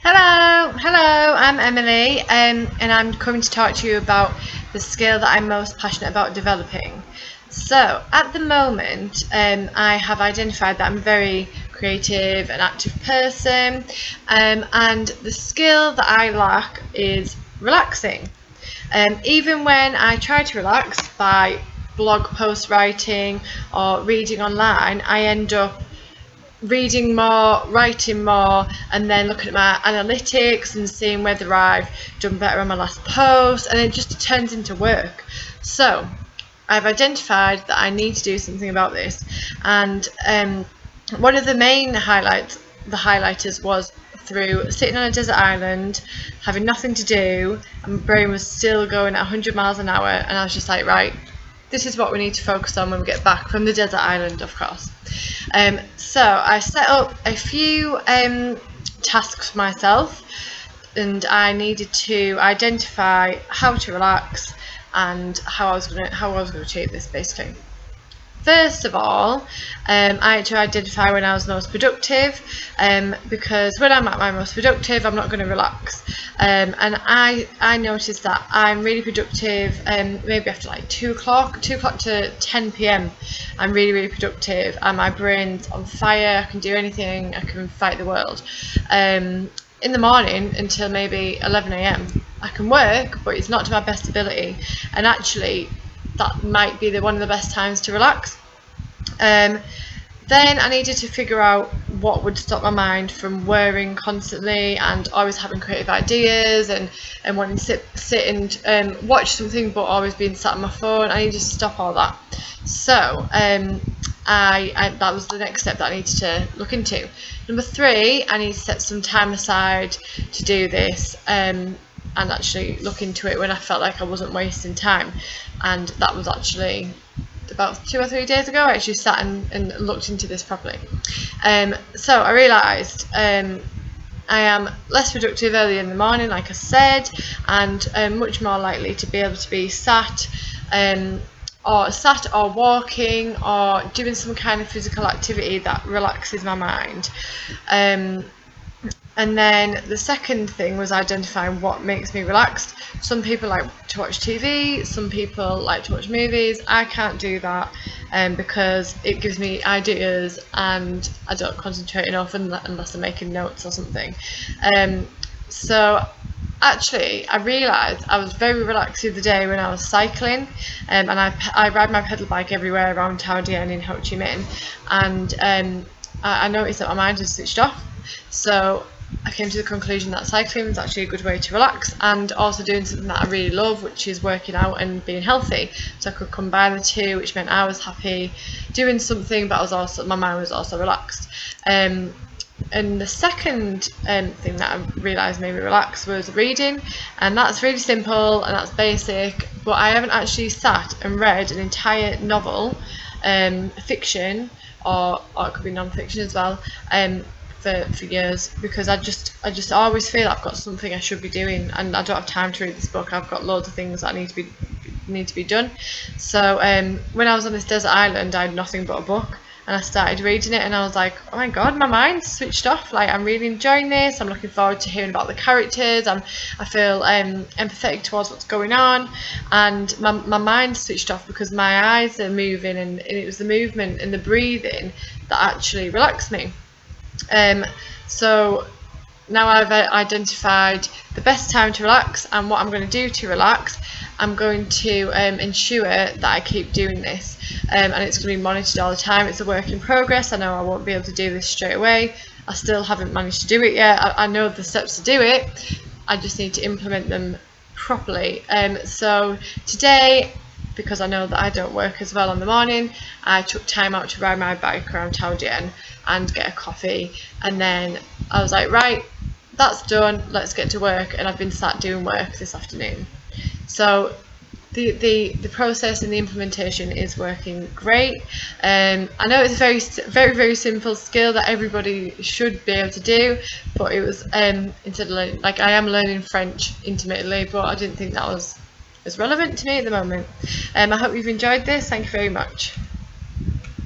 Hello, I'm Emily, and I'm coming to talk to you about the skill that I'm most passionate about developing. So, at the moment, I have identified that I'm a very creative and active person, and the skill that I lack is relaxing. Even when I try to relax by blog post writing or reading online, I end up reading more, writing more, and then looking at my analytics and seeing whether I've done better on my last post, and it just turns into work. So I've identified that I need to do something about this, and one of the main highlighters was through sitting on a desert island, having nothing to do, and my brain was still going at 100 miles an hour, and I was just like, right, this is what we need to focus on when we get back from the desert island, of course. So I set up a few tasks for myself, and I needed to identify how to relax and how I was going to achieve this, basically. First of all, I had to identify when I was most productive, because when I'm at my most productive, I'm not going to relax. And I noticed that I'm really productive, maybe after like 2 o'clock to 10 p.m. I'm really productive, and my brain's on fire. I can do anything. I can fight the world. In the morning until maybe 11 a.m. I can work, but it's not to my best ability. And actually, that might be one of the best times to relax. Then I needed to figure out what would stop my mind from worrying constantly and always having creative ideas and wanting to sit and watch something but always being sat on my phone. I needed to stop all that. So that was the next step that I needed to look into. Number 3, I need to set some time aside to do this. And actually look into it when I felt like I wasn't wasting time, and that was actually about 2 or 3 days ago. I actually sat and looked into this properly. So I realised I am less productive early in the morning, like I said, and much more likely to be able to be sat or walking or doing some kind of physical activity that relaxes my mind. And then the second thing was identifying what makes me relaxed. Some people like to watch TV, some people like to watch movies. I can't do that because it gives me ideas and I don't concentrate enough unless I'm making notes or something. So actually, I realised I was very relaxed the other day when I was cycling, and I ride my pedal bike everywhere around Tao Dien in Ho Chi Minh, and I noticed that my mind had switched off. So I came to the conclusion that cycling is actually a good way to relax, and also doing something that I really love, which is working out and being healthy. So I could combine the two, which meant I was happy doing something, but my mind was also relaxed. And the second thing that I realised made me relax was reading, and that's really simple and that's basic, but I haven't actually sat and read an entire novel, fiction, or it could be non-fiction as well, for years, because I just always feel I've got something I should be doing and I don't have time to read this book. I've got loads of things that need to be done. So when I was on this desert island, I had nothing but a book, and I started reading it, and I was like, oh my god, my mind's switched off. Like, I'm really enjoying this. I'm looking forward to hearing about the characters. I feel empathetic towards what's going on, and my mind switched off because my eyes are moving, and it was the movement and the breathing that actually relaxed me. So now I've identified the best time to relax and what I'm going to do to relax. I'm going to ensure that I keep doing this, and it's going to be monitored all the time. It's a work in progress. I know I won't be able to do this straight away. I still haven't managed to do it yet. I know the steps to do it. I just need to implement them properly. So today, because I know that I don't work as well in the morning, I took time out to ride my bike around Tao Dien and get a coffee, and then I was like, right, that's done, let's get to work, and I've been sat doing work this afternoon. So the process and the implementation is working great. I know it's a very simple skill that everybody should be able to do, but it was instead of like I am learning French intermittently, but I didn't think that was as relevant to me at the moment. I hope you've enjoyed this. Thank you very much.